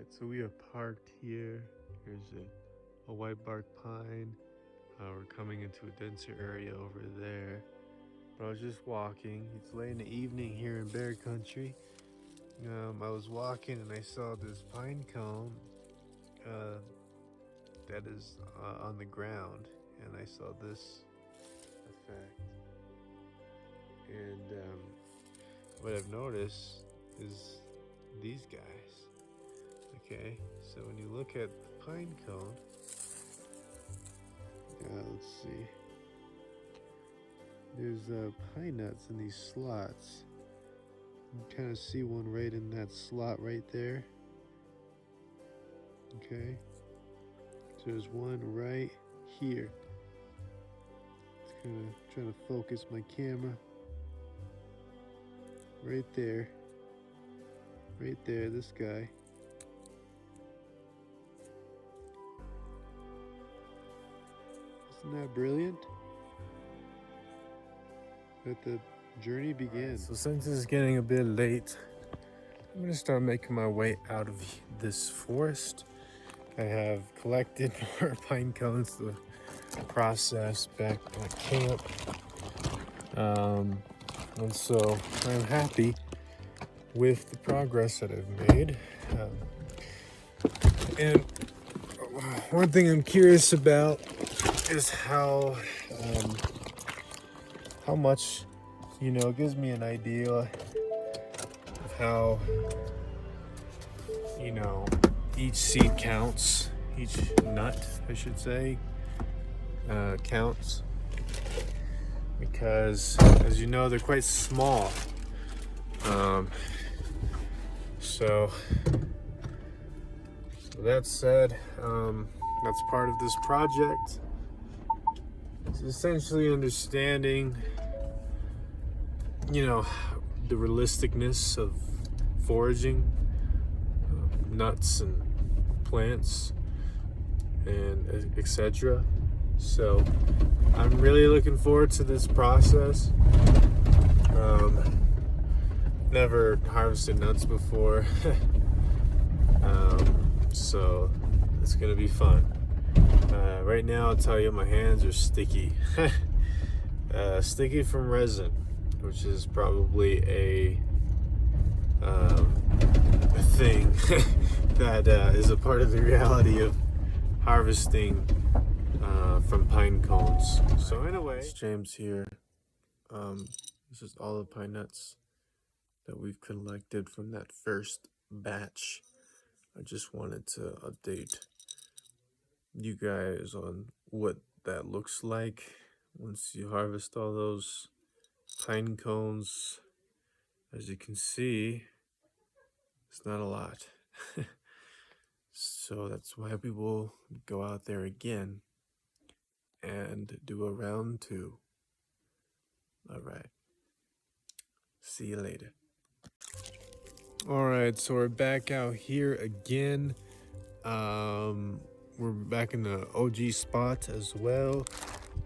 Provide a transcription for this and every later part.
Alright, so we are parked here. Here's a whitebark pine. We're coming into a denser area over there. But I was just walking. It's late in the evening here in bear country. I was walking and I saw this pine cone that is on the ground, and I saw this effect. And what I've noticed is these guys. Okay, so when you look at the pine cone, let's see. There's pine nuts in these slots. You can kind of see one right in that slot right there. Okay, so there's one right here. It's kind of trying to focus my camera. Right there. Right there, this guy. Isn't that brilliant? Let the journey begin. So since it's getting a bit late, I'm gonna start making my way out of this forest. I have collected more pine cones to process back at camp. And so I'm happy with the progress that I've made. And one thing I'm curious about is how much, it gives me an idea of how, each seed counts, each nut, I should say, counts. Because, as you know, they're quite small. So with that said, that's part of this project. It's essentially understanding, the realisticness of foraging nuts and plants and etc. So I'm really looking forward to this process. Never harvested nuts before. So it's gonna be fun. Right now, I'll tell you, my hands are sticky. Sticky from resin, which is probably a thing that is a part of the reality of harvesting from pine cones. So anyway, it's James here. This is all the pine nuts that we've collected from that first batch. I just wanted to update you guys on what that looks like once you harvest all those pine cones. As you can see, it's not a lot. So that's why we will go out there again and do a round 2. All right. See you later. All right, so we're back out here again. We're back in the OG spot as well,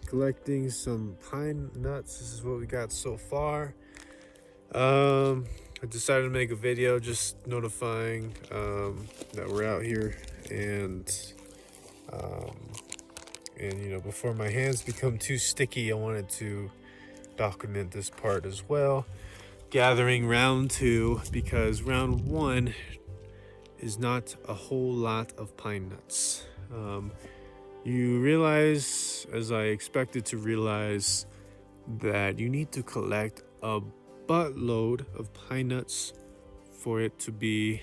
collecting some pine nuts. This is what we got so far. I decided to make a video just notifying that we're out here, and before my hands become too sticky, I wanted to document this part as well. Gathering round 2, because round 1 is not a whole lot of pine nuts. You realize, as I expected to realize, that you need to collect a buttload of pine nuts for it to be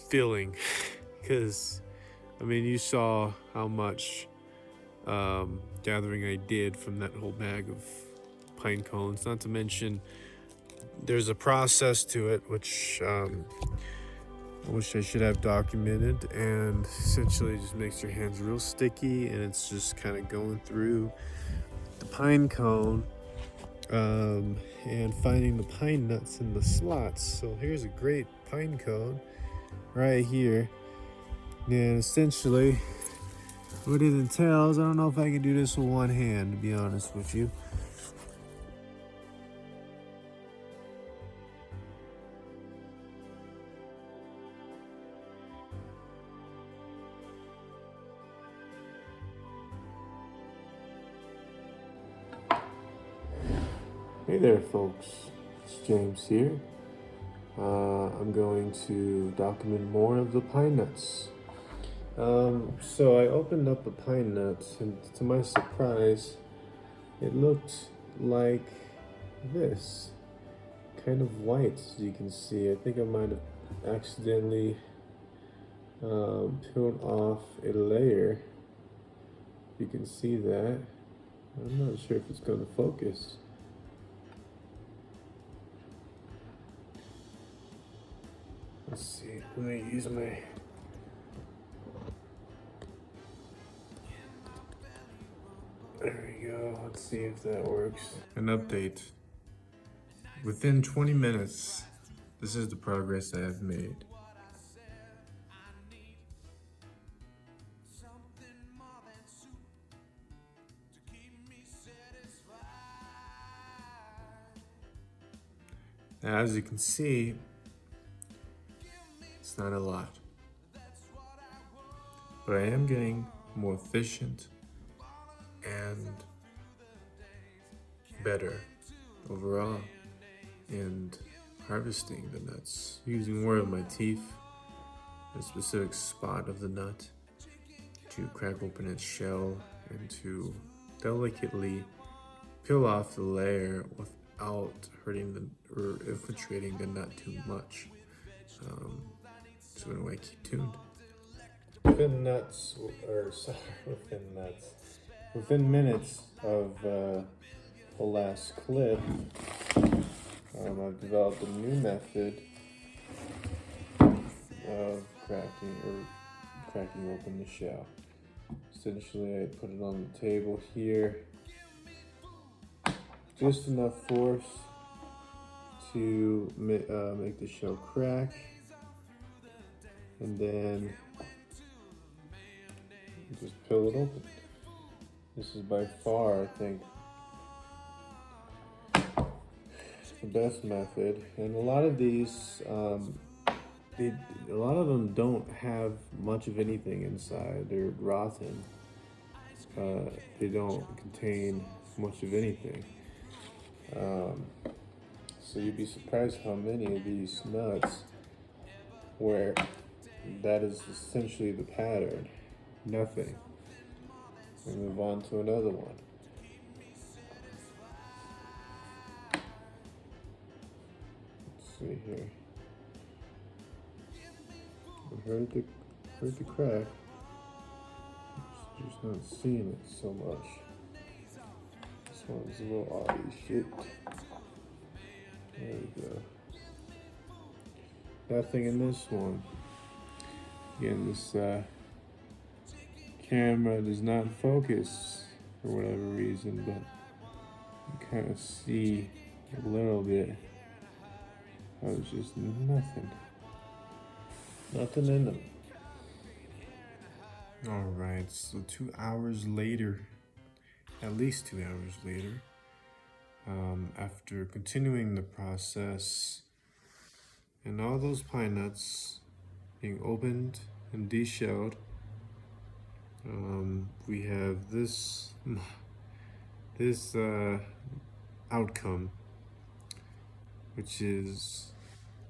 filling. Because you saw how much gathering I did from that whole bag of pine cones. Not to mention, there's a process to it which I wish I should have documented, and essentially it just makes your hands real sticky, and it's just kind of going through the pine cone and finding the pine nuts in the slots. So here's a great pine cone right here, and essentially what it entails, I don't know if I can do this with one hand, to be honest with you. Hey there folks, it's James here. I'm going to document more of the pine nuts. So I opened up a pine nut and to my surprise, it looked like this. Kind of white, as you can see. I think I might have accidentally peeled off a layer. You can see that. I'm not sure if it's going to focus. Let's see, let me use my... There we go, let's see if that works. An update. Within 20 minutes, this is the progress I have made. Now, as you can see, it's not a lot, but I am getting more efficient and better overall in harvesting the nuts, using more of my teeth, a specific spot of the nut, to crack open its shell and to delicately peel off the layer without hurting or infiltrating the nut too much. So anyway, keep tuned. Within minutes of the last clip, I've developed a new method of cracking open the shell. Essentially, I put it on the table here, just enough force to make the shell crack, and then just peel it open. This is by far, I think, the best method, and a lot of these, a lot of them don't have much of anything inside. They're rotten. They don't contain much of anything. So you'd be surprised how many of these nuts where that is essentially the pattern. Nothing. We move on to another one. Let's see here. I heard the crack. Just not seeing it so much. This one's a little oddly shaped. There we go. Nothing in this one. Again, this camera does not focus for whatever reason, but you kind of see a little bit. There's just nothing in them. All right, so 2 hours later, at least 2 hours later, after continuing the process and all those pine nuts being opened and deshelled, we have this outcome, which is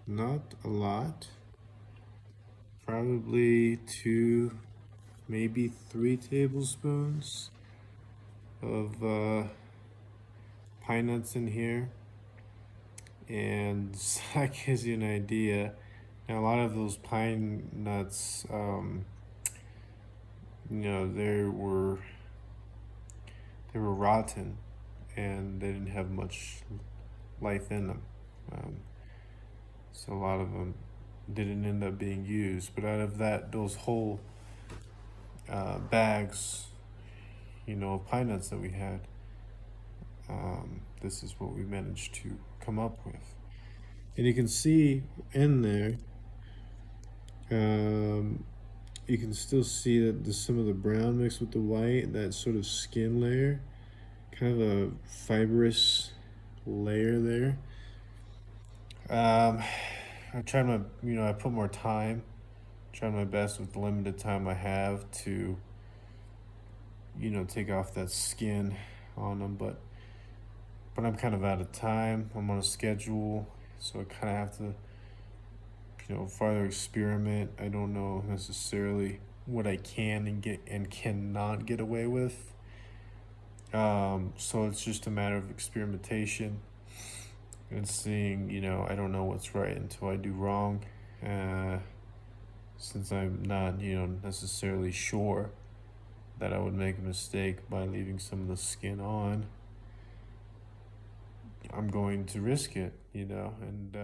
not a lot, probably 2, maybe 3 tablespoons of pine nuts in here, and that gives you an idea. Now, a lot of those pine nuts, they were rotten and they didn't have much life in them. So a lot of them didn't end up being used. But out of those whole bags, of pine nuts that we had, this is what we managed to come up with. And you can see in there, you can still see that some of the brown mixed with the white, that sort of skin layer, kind of a fibrous layer there. I tried I put more time, tried my best with the limited time I have to, take off that skin on them, but but I'm kind of out of time. I'm on a schedule, so I kind of have to, further experiment. I don't know necessarily what I can and get and cannot get away with. So it's just a matter of experimentation and seeing, I don't know what's right until I do wrong. Since I'm not, necessarily sure that I would make a mistake by leaving some of the skin on, I'm going to risk it, and